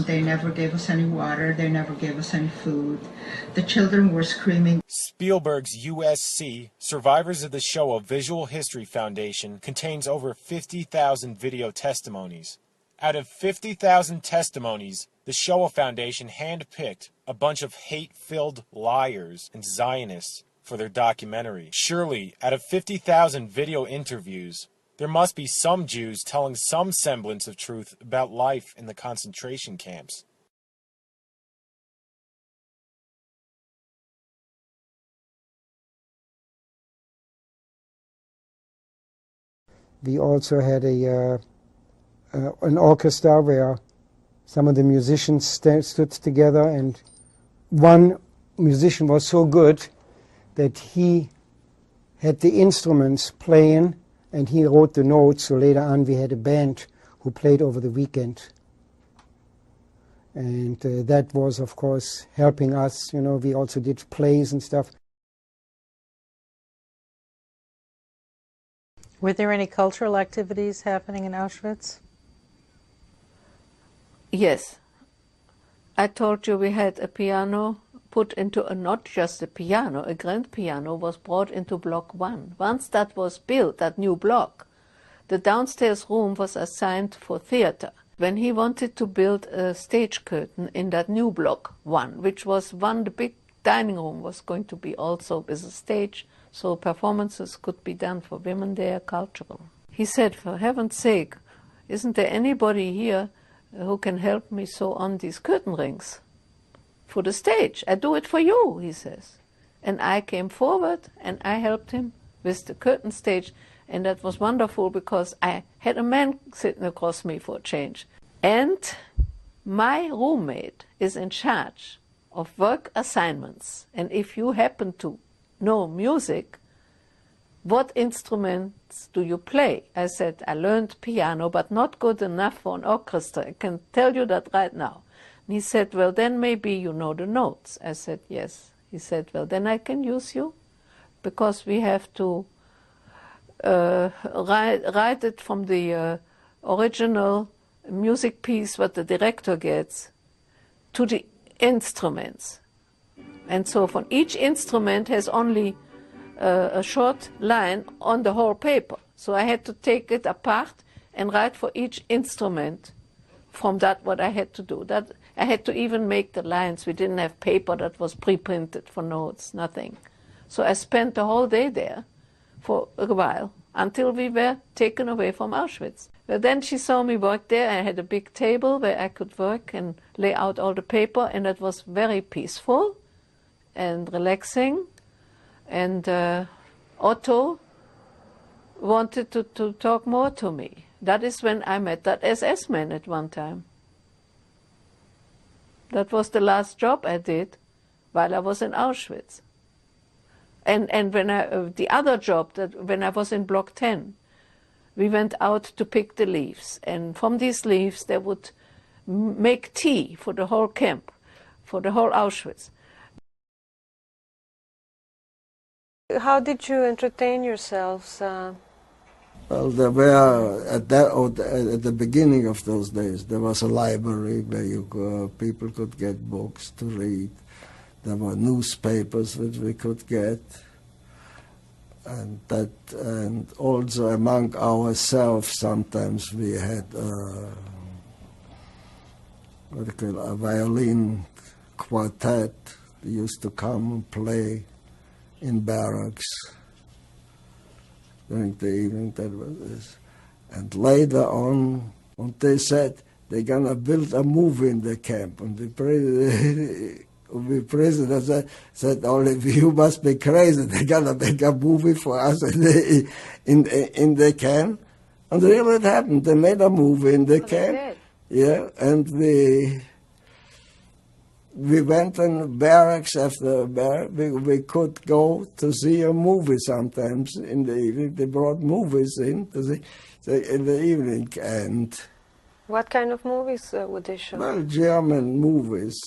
They never gave us any water, they never gave us any food. The children were screaming. Spielberg's USC, Survivors of the Shoah Visual History Foundation, contains over 50,000 video testimonies. Out of 50,000 testimonies, the Shoah Foundation handpicked a bunch of hate-filled liars and Zionists for their documentary. Surely, out of 50,000 video interviews, there must be some Jews telling some semblance of truth about life in the concentration camps. We also had an orchestra where some of the musicians stood together, and one musician was so good that he had the instruments playing and he wrote the notes, so later on we had a band who played over the weekend. And that was, of course, helping us. You know, we also did plays and stuff. Were there any cultural activities happening in Auschwitz? Yes. I told you we had a piano put into not just a piano, a grand piano was brought into Block 1. Once that was built, that new block, the downstairs room was assigned for theater. When he wanted to build a stage curtain in that new Block 1, which was the big dining room was going to be also with a stage, so performances could be done for women there, cultural. He said, for heaven's sake, isn't there anybody here who can help me sew on these curtain rings for the stage? I do it for you, he says. And I came forward and I helped him with the curtain stage, and that was wonderful because I had a man sitting across me for a change. And my roommate is in charge of work assignments, and if you happen to know music, what instruments do you play? I said, I learned piano, but not good enough for an orchestra. I can tell you that right now. And he said, well, then maybe you know the notes. I said, yes. He said, well, then I can use you, because we have to write it from the original music piece, what the director gets, to the instruments. And so for each instrument has only a short line on the whole paper. So I had to take it apart and write for each instrument from that what I had to do. That I had to even make the lines. We didn't have paper that was pre-printed for notes, nothing. So I spent the whole day there for a while until we were taken away from Auschwitz. But then she saw me work there. I had a big table where I could work and lay out all the paper, and it was very peaceful and relaxing. And Otto wanted to talk more to me. That is when I met that SS man at one time. That was the last job I did while I was in Auschwitz. And when the other job, when I was in Block 10, we went out to pick the leaves. And from these leaves, they would make tea for the whole camp, for the whole Auschwitz. How did you entertain yourselves? Well, there were at the beginning of those days, there was a library where people could get books to read. There were newspapers which we could get, and also among ourselves sometimes we had a violin quartet. We used to come and play in barracks during the evening. That was this. And later on, they said they're gonna build a movie in the camp, and the president said, "Olive, you must be crazy. They're gonna make a movie for us in the camp." And really, it happened. They made a movie in the camp. Yeah, and we went in barracks after barracks. We could go to see a movie sometimes in the evening. They brought movies in to see in the evening. And What kind of movies would they show? well, German movies.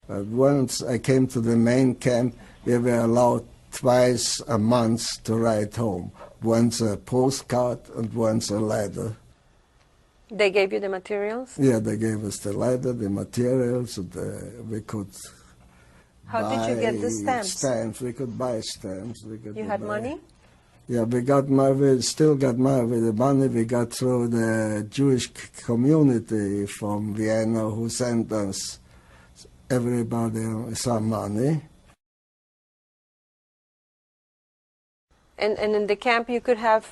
But once I came to the main camp, we were allowed twice a month to write home. Once a postcard and once a letter. They gave you the materials? Yeah, they gave us the letter, the materials, and we could How did you get the stamps? Stamps. We could buy stamps. You had money? Yeah, we still got money. The money we got through the Jewish community from Vienna, who sent us everybody some money. And in the camp you could have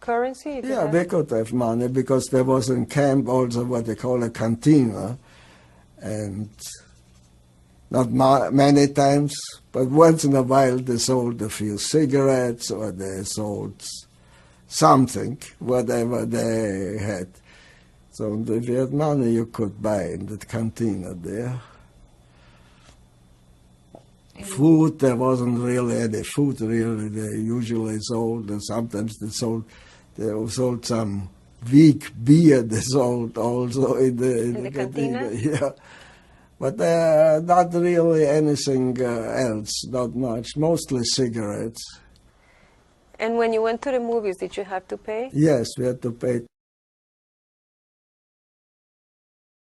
currency? Yeah, we could have money because there was in camp also what they call a cantina, and not many times, but once in a while they sold a few cigarettes or they sold something, whatever they had. So if you had money you could buy in the cantina there. Food, there wasn't really any food, really. They usually sold, and sometimes they sold some weak beer, they sold also in the cantina. Yeah. But not really anything else, not much, mostly cigarettes. And when you went to the movies, did you have to pay? Yes, we had to pay.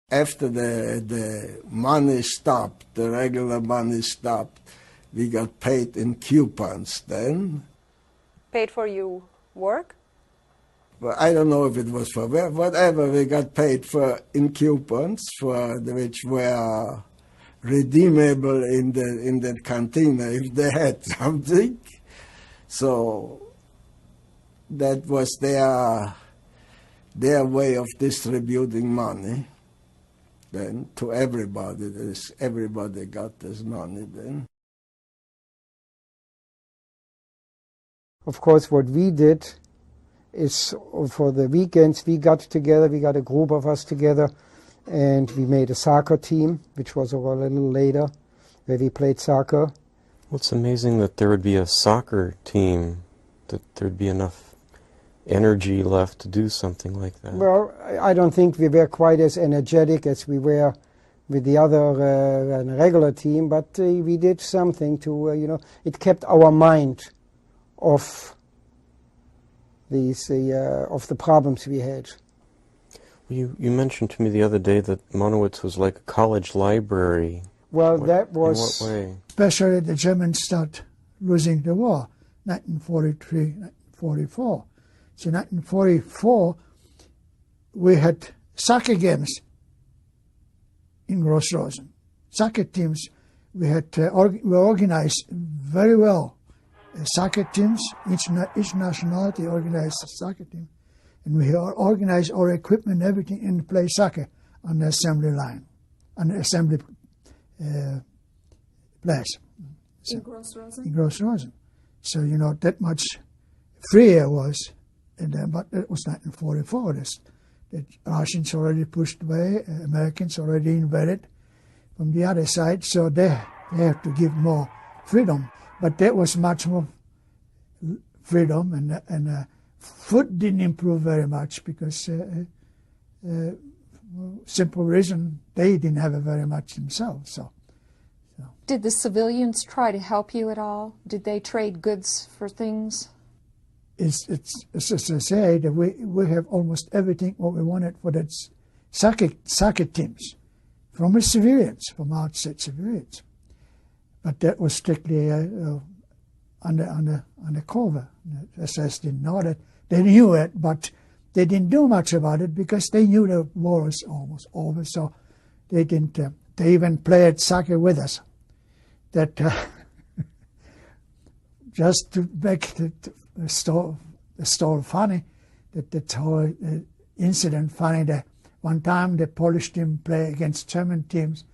After the money stopped, the regular money stopped, we got paid in coupons then. Paid for your work? But I don't know if it was for whatever we got paid for in coupons, which were redeemable in the cantina if they had something. So that was their way of distributing money then to everybody. Everybody got this money then. Of course, what we did is for the weekends we got together, we got a group of us together, and we made a soccer team, which was a little later, where we played soccer. Well, it's amazing that there would be a soccer team, that there'd be enough energy left to do something like that. Well, I don't think we were quite as energetic as we were with the other regular team, but we did something to, it kept our mind off of the problems we had. You mentioned to me the other day that Monowitz was like a college library. Well, that was... In what way? Especially the Germans start losing the war, 1943, 1944. So 1944, we had soccer games in Gross-Rosen. Soccer teams, we organized very well. Soccer teams, each nationality organized a soccer team. And we organized our equipment, everything, and play soccer on the assembly line, on the assembly place. In Gross-Rosen? In Gross-Rosen. So, that much freer was. But it was 1944. The Russians already pushed away, Americans already invaded from the other side, so they have to give more freedom. But there was much more freedom, and food didn't improve very much because simple reason they didn't have it very much themselves. So. Did the civilians try to help you at all? Did they trade goods for things? It's as I say, that we have almost everything what we wanted for the soccer teams, from the civilians, from outside civilians. But that was strictly on the cover. The SS didn't know that. They knew it, but they didn't do much about it because they knew the war was almost over. So they didn't. They even played soccer with us. That just to make the story funny, that whole incident funny. That one time the Polish team play against German teams,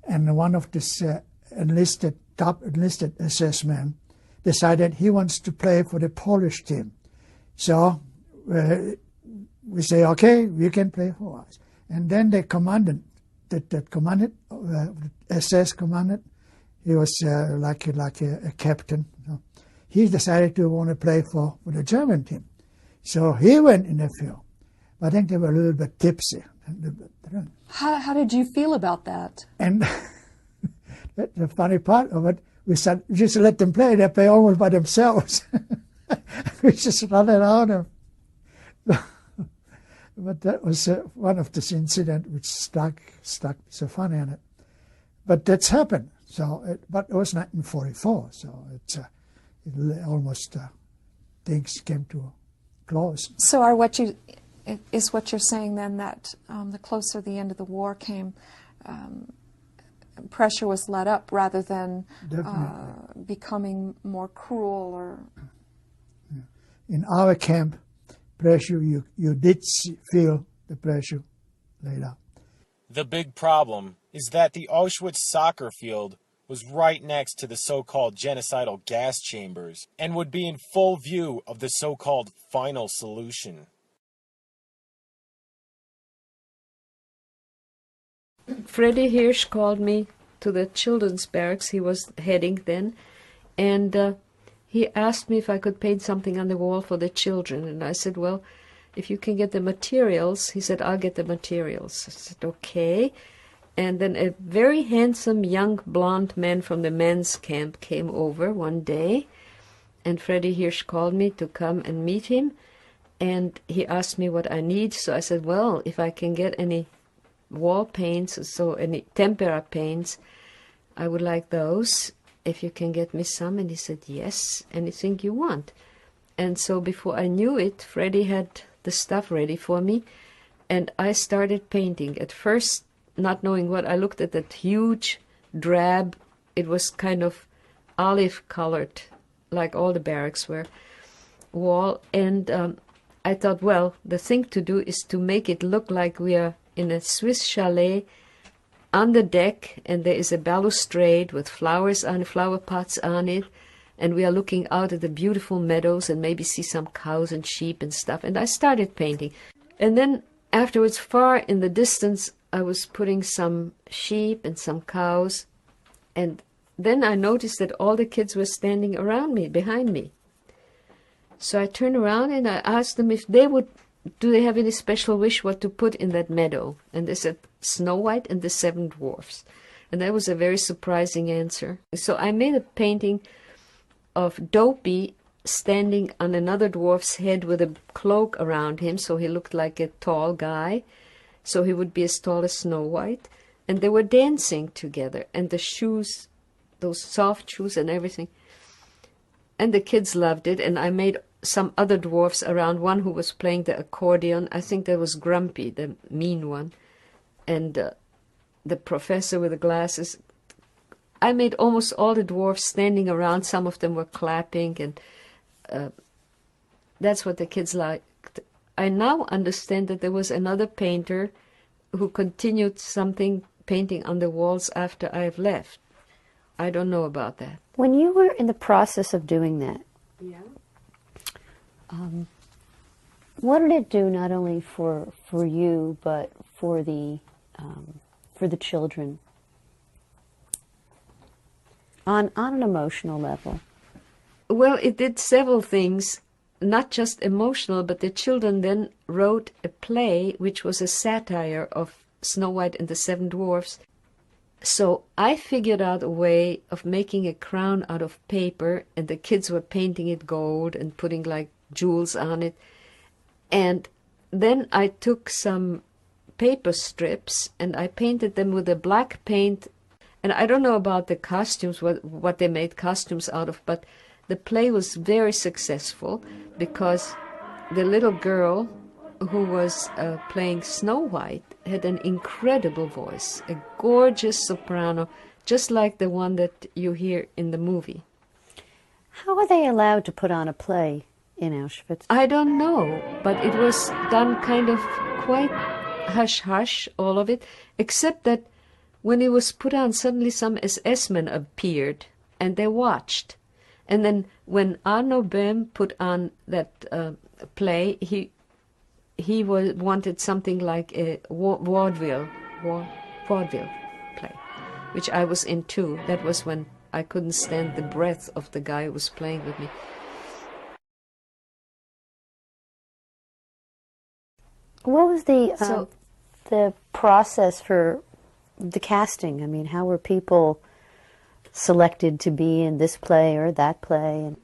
and one of this top enlisted SS men decided he wants to play for the Polish team. So we say, okay, you can play for us. And then the commandant, that commanded, SS commandant, he was like a captain. He decided to want to play for the German team. So he went in the field. I think they were a little bit tipsy. How did you feel about that? And the funny part of it, we said, just let them play. They play almost by themselves. We just run around them. But that was one of this incident which stuck so funny on it. But that's happened. So, but it was 1944. So it almost things came to a close. So is what you're saying then that the closer the end of the war came, pressure was let up rather than becoming more cruel or... In our camp, pressure, you did feel the pressure later. The big problem is that the Auschwitz soccer field was right next to the so-called genocidal gas chambers and would be in full view of the so-called final solution. Freddie Hirsch called me to the children's barracks. He was heading then, and he asked me if I could paint something on the wall for the children. And I said, well, if you can get the materials. He said, I'll get the materials. I said, okay. And then a very handsome young blonde man from the men's camp came over one day, and Freddie Hirsch called me to come and meet him, and he asked me what I need. So I said, well, if I can get any wall paints, so any tempera paints, I would like those, if you can get me some. And he said, yes, anything you want. And so before I knew it, Freddie had the stuff ready for me, and I started painting. At first, not knowing what, I looked at that huge drab, it was kind of olive-colored like all the barracks were, wall. And I thought, well, the thing to do is to make it look like we are in a Swiss chalet on the deck, and there is a balustrade with flowers on flower pots on it, and we are looking out at the beautiful meadows and maybe see some cows and sheep and stuff. And I started painting. And then afterwards, far in the distance, I was putting some sheep and some cows. And then I noticed that all the kids were standing around me, behind me. So I turned around and I asked them if they would, do they have any special wish what to put in that meadow? And they said, Snow White and the Seven Dwarfs. And that was a very surprising answer. So I made a painting of Dopey standing on another dwarf's head with a cloak around him, so he looked like a tall guy, so he would be as tall as Snow White. And they were dancing together, and the shoes, those soft shoes and everything. And the kids loved it, and I made some other dwarfs around, one who was playing the accordion. I think that was Grumpy, the mean one. And the professor with the glasses. I made almost all the dwarfs standing around. Some of them were clapping, and that's what the kids liked. I now understand that there was another painter who continued painting on the walls after I've left. I don't know about that. When you were in the process of doing that, yeah. What did it do not only for you, but for the children on an emotional level? Well, it did several things, not just emotional, but the children then wrote a play which was a satire of Snow White and the Seven Dwarfs. So I figured out a way of making a crown out of paper, and the kids were painting it gold and putting like jewels on it. And then I took some paper strips and I painted them with a black paint. And I don't know about the costumes, what they made costumes out of, but the play was very successful because the little girl who was playing Snow White had an incredible voice, a gorgeous soprano, just like the one that you hear in the movie. How are they allowed to put on a play in Auschwitz? I don't know, but it was done kind of quite hush-hush, all of it, except that when it was put on, suddenly some SS-men appeared, and they watched. And then when Arno Böhm put on that play, he wanted something like a vaudeville play, which I was in too. That was when I couldn't stand the breath of the guy who was playing with me. What was the process for the casting? I mean, how were people selected to be in this play or that play?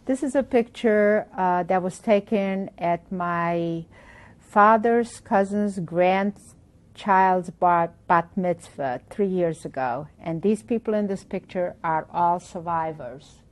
This is a picture that was taken at my father's cousin's grandchild's bat mitzvah 3 years ago. And these people in this picture are all survivors.